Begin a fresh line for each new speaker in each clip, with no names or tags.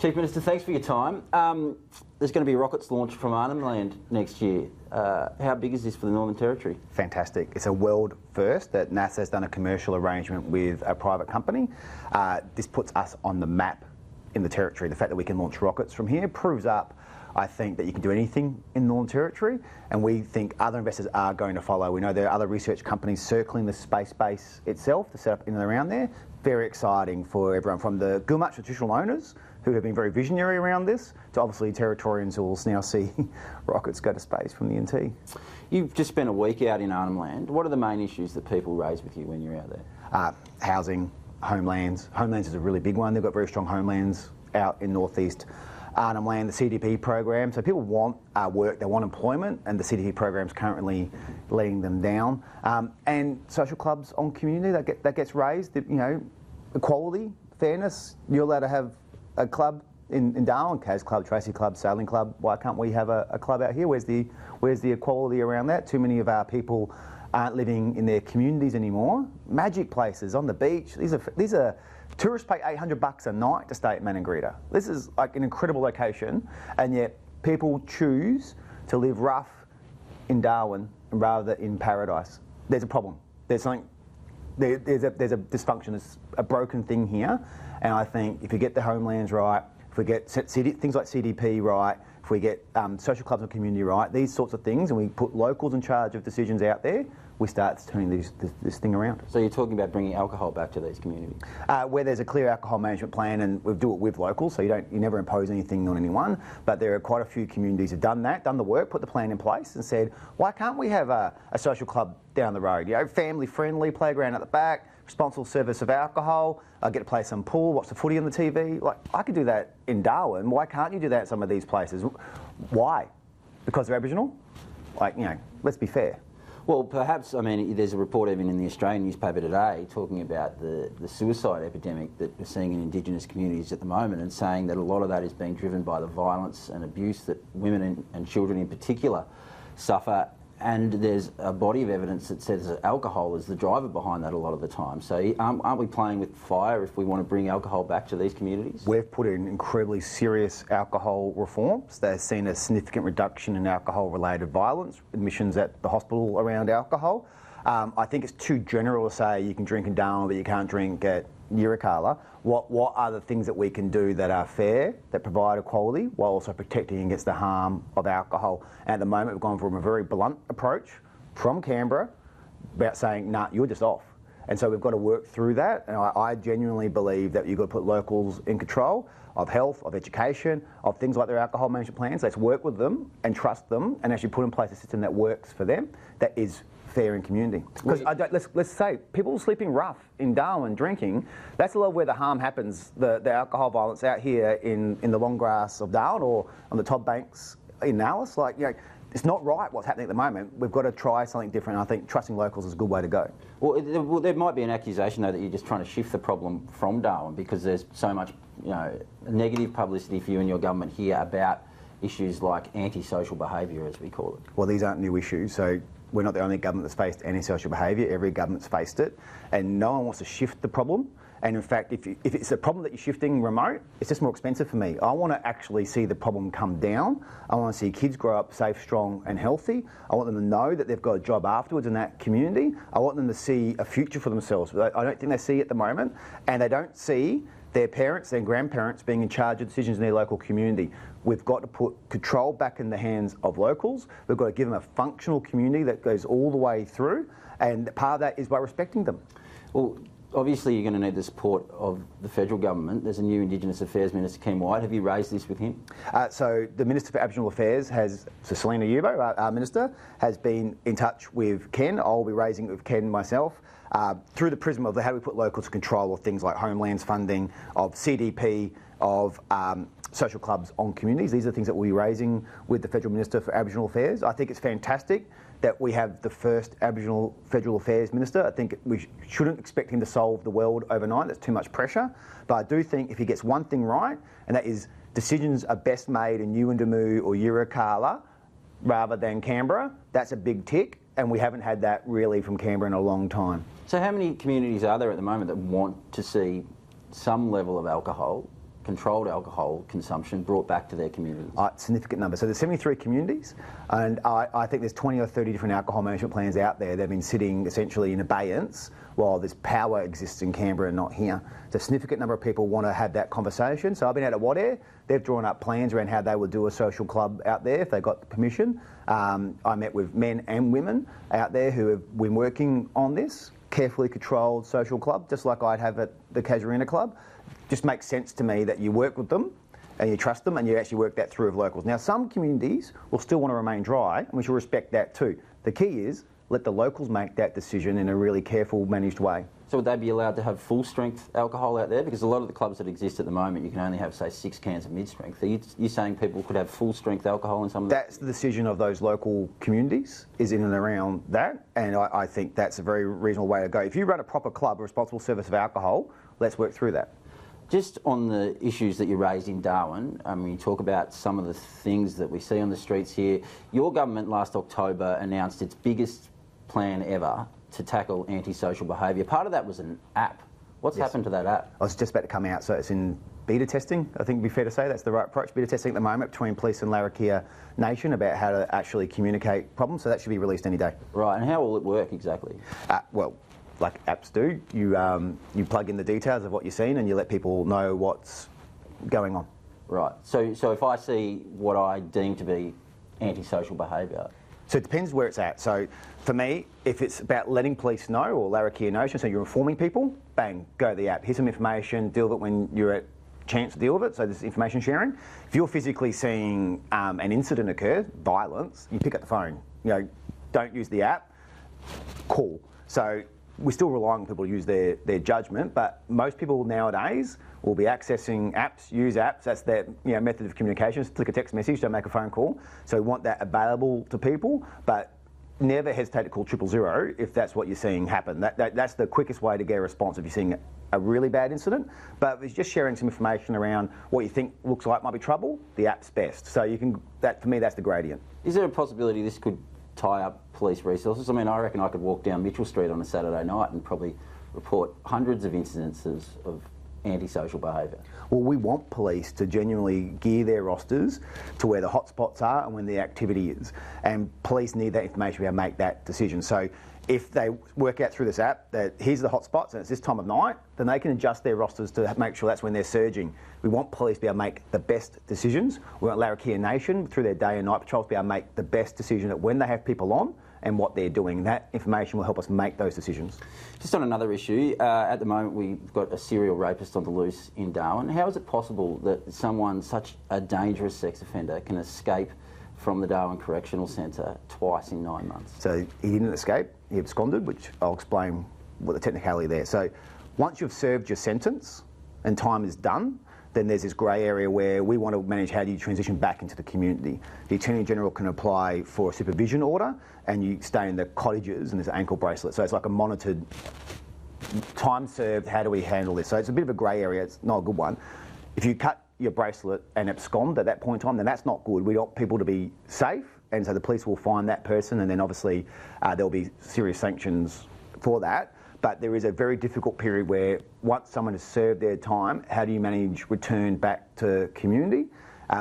Chief Minister, thanks for your time. There's going to be rockets launched from Arnhem Land next year. How big is this for the Northern Territory?
Fantastic. It's a world first that NASA has done a commercial arrangement with a private company. This puts us on the map in the Territory. The fact that we can launch rockets from here proves up, I think, that you can do anything in the Northern Territory, and we think other investors are going to follow. We know there are other research companies circling the space base itself to set up in and around there. Very exciting for everyone, from the Gumatj traditional owners, who have been very visionary around this, to obviously Territorians who will now see rockets go to space from the NT.
You've just spent a week out in Arnhem Land. What are the main issues that people raise with you when you're out there?
Housing, homelands. Homelands is a really big one. They've got very strong homelands out in northeast Arnhem Land, the CDP program. So people want work, they want employment, and the CDP program's currently letting them down. And social clubs on community, that gets raised. You know, equality, fairness. You're allowed to have a club in Darwin, Kaz Club, Tracy Club, Sailing Club. Why can't we have a club out here? Where's the equality around that? Too many of our people aren't living in their communities anymore. Magic places on the beach. These are tourists pay $800 a night to stay at Maningrida. This is like an incredible location, and yet people choose to live rough in Darwin rather than in paradise. There's a problem. There's something. There's a dysfunction. There's a broken thing here, and I think if you get the homelands right, if we get things like CDP right, if we get social clubs and community right, these sorts of things, and we put locals in charge of decisions out there, we start turning this thing around.
So you're talking about bringing alcohol back to these communities?
Where there's a clear alcohol management plan, and we do it with locals, so you never impose anything on anyone. But there are quite a few communities who've done that, done the work, put the plan in place, and said, why can't we have a social club down the road? You know, family friendly, playground at the back, responsible service of alcohol. I get to play some pool, watch the footy on the TV. Like, I could do that in Darwin. Why can't you do that at some of these places? Why? Because they're Aboriginal? Like, you know, let's be fair.
Well, perhaps, I mean, there's a report even in the Australian newspaper today talking about the suicide epidemic that we're seeing in Indigenous communities at the moment, and saying that a lot of that is being driven by the violence and abuse that women and children in particular suffer. And there's a body of evidence that says that alcohol is the driver behind that a lot of the time. So aren't we playing with fire if we want to bring alcohol back to these communities?
We've put in incredibly serious alcohol reforms that have seen a significant reduction in alcohol-related violence, admissions at the hospital around alcohol. I think it's too general to say you can drink in Darwin but you can't drink at Yirrkala. What are the things that we can do that are fair, that provide equality, while also protecting against the harm of alcohol? And at the moment, we've gone from a very blunt approach from Canberra about saying, nah, you're just off. And so we've got to work through that. And I genuinely believe that you've got to put locals in control of health, of education, of things like their alcohol management plans. Let's work with them and trust them and actually put in place a system that works for them, that is fair in community. Because let's say people sleeping rough in Darwin drinking, that's a lot of where the harm happens, the alcohol violence out here in the long grass of Darwin or on the top banks in Alice. Like, you know, it's not right what's happening at the moment. We've got to try something different. I think trusting locals is a good way to go.
Well, there might be an accusation though that you're just trying to shift the problem from Darwin because there's so much, you know, negative publicity for you and your government here about issues like antisocial behaviour, as we call it.
Well, these aren't new issues, so we're not the only government that's faced antisocial behaviour. Every government's faced it, and no one wants to shift the problem. And in fact, if it's a problem that you're shifting remote, it's just more expensive for me. I want to actually see the problem come down. I want to see kids grow up safe, strong and healthy. I want them to know that they've got a job afterwards in that community. I want them to see a future for themselves. I don't think they see it at the moment, and they don't see their parents, their grandparents being in charge of decisions in their local community. We've got to put control back in the hands of locals. We've got to give them a functional community that goes all the way through, and part of that is by respecting them.
Well, obviously you're going to need the support of the federal government. There's a new Indigenous Affairs Minister, Ken White. Have you raised this with him? So the Minister for Aboriginal Affairs Selena Yubo, our Minister, has been in touch with Ken. I'll be raising it with Ken myself. Through the prism of how do we put locals in control of things like homelands funding, of CDP, of social clubs on communities. These are the things that we'll be raising with the Federal Minister for Aboriginal Affairs. I think it's fantastic that we have the first Aboriginal Federal Affairs Minister. I think we shouldn't expect him to solve the world overnight. That's too much pressure. But I do think if he gets one thing right, and that is decisions are best made in Yuendumu or Yirrkala rather than Canberra, that's a big tick. And we haven't had that really from Canberra in a long time. So how many communities are there at the moment that want to see some level of alcohol controlled alcohol consumption brought back to their communities?
Significant number. So there's 73 communities, and I think there's 20 or 30 different alcohol management plans out there that have been sitting essentially in abeyance while this power exists in Canberra and not here. So a significant number of people want to have that conversation. So I've been out at Wadair. They've drawn up plans around how they would do a social club out there if they got the permission. I met with men and women out there who have been working on this carefully controlled social club, just like I'd have at the Casuarina Club. Just makes sense to me that you work with them and you trust them and you actually work that through with locals. Now, some communities will still want to remain dry, and we should respect that too. The key is let the locals make that decision in a really careful, managed way.
So would they be allowed to have full-strength alcohol out there? Because a lot of the clubs that exist at the moment, you can only have, say, 6 cans of mid-strength. Are you saying people could have full-strength alcohol in some of
That's the decision of those local communities, is in and around that, and I think that's a very reasonable way to go. If you run a proper club, a responsible service of alcohol, let's work through that.
Just on the issues that you raised in Darwin, you talk about some of the things that we see on the streets here. Your government last October announced its biggest plan ever to tackle antisocial behaviour. Part of that was an app. What's happened to that app?
I was just about to come out, so it's in beta testing. I think it'd be fair to say that's the right approach. Beta testing at the moment between police and Larrakia Nation about how to actually communicate problems, so that should be released any day.
Right, and how will it work exactly?
Well, like apps do, you plug in the details of what you're seeing and you let people know what's going on.
Right, so if I see what I deem to be antisocial behaviour.
So it depends where it's at. So for me, if it's about letting police know or Larrakia Nation, so you're informing people, bang, go to the app. Here's some information, deal with it when you're at chance to deal with it, so there's information sharing. If you're physically seeing an incident occur, violence, you pick up the phone. You know, don't use the app, call. So we're still relying on people to use their judgment, but most people nowadays will be accessing apps, use apps. That's their method of communication. Just click a text message, don't make a phone call. So we want that available to people, but never hesitate to call 000 if that's what you're seeing happen. That's the quickest way to get a response if you're seeing a really bad incident. But if it's just sharing some information around what you think looks like might be trouble, the app's best. So you can, for me, that's the gradient.
Is there a possibility this could tie up police resources? I mean, I reckon I could walk down Mitchell Street on a Saturday night and probably report hundreds of incidences of antisocial behaviour.
Well, we want police to genuinely gear their rosters to where the hotspots are and when the activity is. And police need that information to be able to make that decision. So if they work out through this app that here's the hotspots and it's this time of night, then they can adjust their rosters to make sure that's when they're surging. We want police to be able to make the best decisions. We want Larrakia Nation, through their day and night patrols, to be able to make the best decision at when they have people on and what they're doing. That information will help us make those decisions.
Just on another issue, at the moment we've got a serial rapist on the loose in Darwin. How is it possible that someone, such a dangerous sex offender, can escape from the Darwin Correctional Centre twice in 9 months?
So he didn't escape, he absconded, which I'll explain what the technicality there. So once you've served your sentence and time is done, then there's this grey area where we want to manage how do you transition back into the community. The Attorney General can apply for a supervision order and you stay in the cottages and there's an ankle bracelet. So it's like a monitored time served, how do we handle this? So it's a bit of a grey area, it's not a good one. If you cut your bracelet and abscond at that point in time, then that's not good. We want people to be safe, and so the police will find that person, and then obviously there'll be serious sanctions for that. But there is a very difficult period where once someone has served their time, how do you manage return back to community?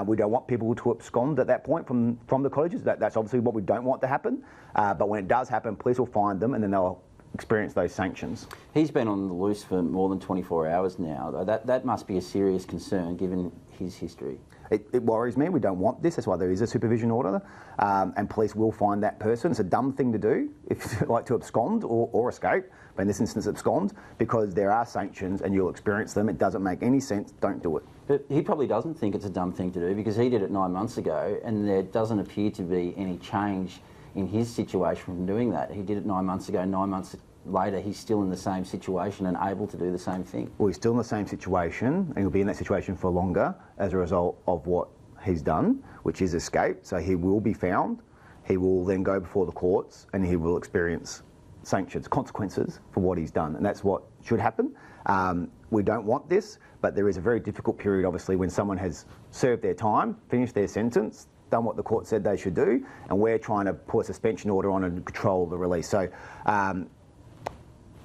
We don't want people to abscond at that point from the cottages. That's obviously what we don't want to happen. But when it does happen, police will find them and then they'll experience those sanctions.
He's been on the loose for more than 24 hours now. That must be a serious concern given his history.
It worries me. We don't want this. That's why there is a supervision order, and police will find that person. It's a dumb thing to do, if you like to abscond or escape, but in this instance abscond, because there are sanctions and you'll experience them. It doesn't make any sense. Don't do it.
But he probably doesn't think it's a dumb thing to do because he did it 9 months ago and there doesn't appear to be any change in his situation from doing that. He did it 9 months ago. 9 months later, he's still in the same situation and able to do the same thing. Well,
he's still in the same situation and he'll be in that situation for longer as a result of what he's done, which is escape. So he will be found. He will then go before the courts and he will experience sanctions, consequences for what he's done. And that's what should happen. We don't want this, but there is a very difficult period, obviously, when someone has served their time, finished their sentence, done what the court said they should do, and we're trying to put a suspension order on and control the release. So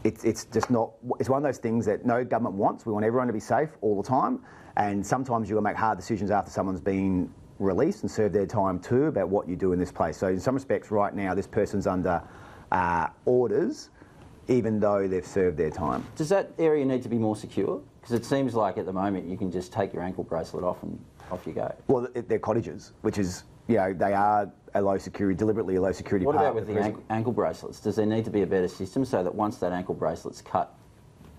it's just not. It's one of those things that no government wants. We want everyone to be safe all the time, and sometimes you've got to make hard decisions after someone's been released and served their time too about what you do in this place. So in some respects, right now, this person's under orders, even though they've served their time.
Does that area need to be more secure? Because it seems like at the moment you can just take your ankle bracelet off and off you go.
Well, they're cottages, which is, they are a low security, deliberately a low security
part.
What
about with the ankle bracelets? Does there need to be a better system so that once that ankle bracelet's cut,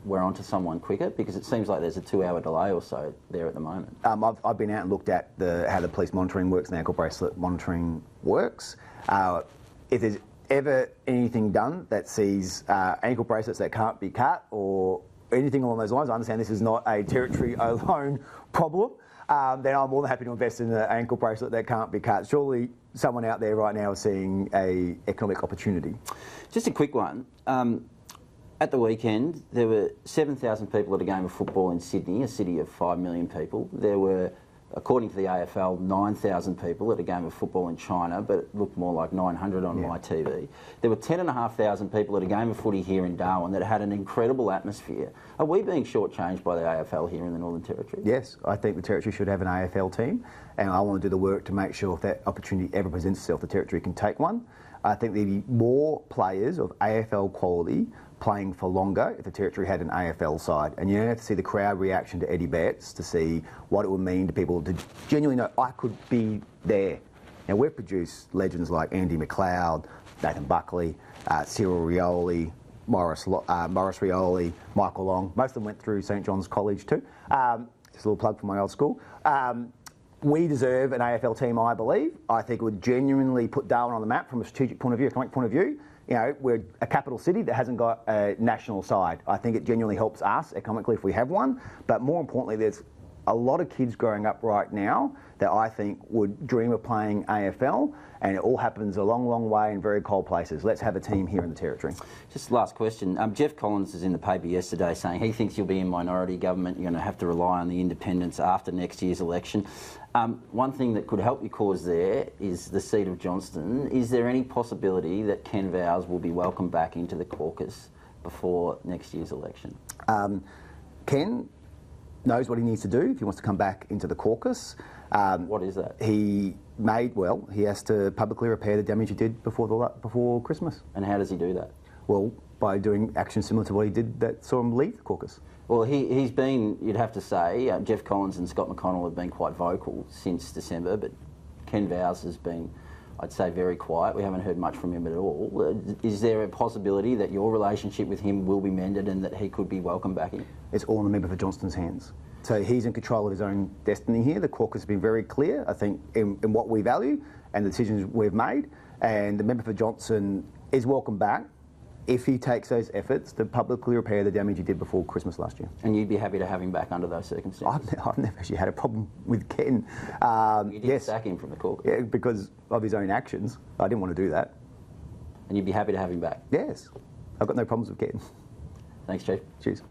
we're onto someone quicker? Because it seems like there's a 2-hour delay or so there at the moment.
I've been out and looked at how the police monitoring works and the ankle bracelet monitoring works. If there's ever anything done that sees ankle bracelets that can't be cut or anything along those lines, I understand this is not a territory alone problem, then I'm more than happy to invest in an ankle bracelet that can't be cut. Surely someone out there right now is seeing an economic opportunity.
Just a quick one. At the weekend, there were 7,000 people at a game of football in Sydney, a city of 5 million people. There were, according to the AFL, 9,000 people at a game of football in China, but it looked more like 900 on my TV. There were 10,500 people at a game of footy here in Darwin that had an incredible atmosphere. Are we being shortchanged by the AFL here in the Northern Territory?
Yes, I think the Territory should have an AFL team, and I want to do the work to make sure if that opportunity ever presents itself, the Territory can take one. I think there'd be more players of AFL quality playing for longer if the Territory had an AFL side. And you don't have to see the crowd reaction to Eddie Betts to see what it would mean to people to genuinely know, I could be there. Now, we've produced legends like Andy McLeod, Nathan Buckley, Cyril Rioli, Morris Rioli, Michael Long. Most of them went through St John's College too. Just a little plug for my old school. We deserve an AFL team, I believe. I think it would genuinely put Darwin on the map from a strategic point of view, economic point of view. We're a capital city that hasn't got a national side. I think it genuinely helps us economically if we have one. But more importantly, there's a lot of kids growing up right now that I think would dream of playing AFL, and it all happens a long, long way in very cold places. Let's have a team here in the Territory. Just
last question. Jeff Collins is in the paper yesterday saying he thinks you'll be in minority government. You're going to have to rely on the independents after next year's election. One thing that could help your cause there is the seat of Johnston. Is there any possibility that Ken Vowles will be welcomed back into the caucus before next year's election?
Ken knows what he needs to do if he wants to come back into the caucus.
What is that?
He has to publicly repair the damage he did before Christmas.
And how does he do that?
Well, by doing action similar to what he did that saw him leave the caucus.
Well, he's been, you'd have to say, Jeff Collins and Scott McConnell have been quite vocal since December, but Ken Vowles has been, I'd say, very quiet. We haven't heard much from him at all. Is there a possibility that your relationship with him will be mended and that he could be welcomed back in? It's all in the member for Johnston's hands. So he's in control of his own destiny here. The caucus has been very clear, I think, in what we value and the decisions we've made. And the member for Johnston is welcome back if he takes those efforts to publicly repair the damage he did before Christmas last year. And you'd be happy to have him back under those circumstances? I've never actually had a problem with Ken. You did sack him from the caucus? Yeah, because of his own actions. I didn't want to do that. And you'd be happy to have him back? Yes. I've got no problems with Ken. Thanks, Chief. Cheers.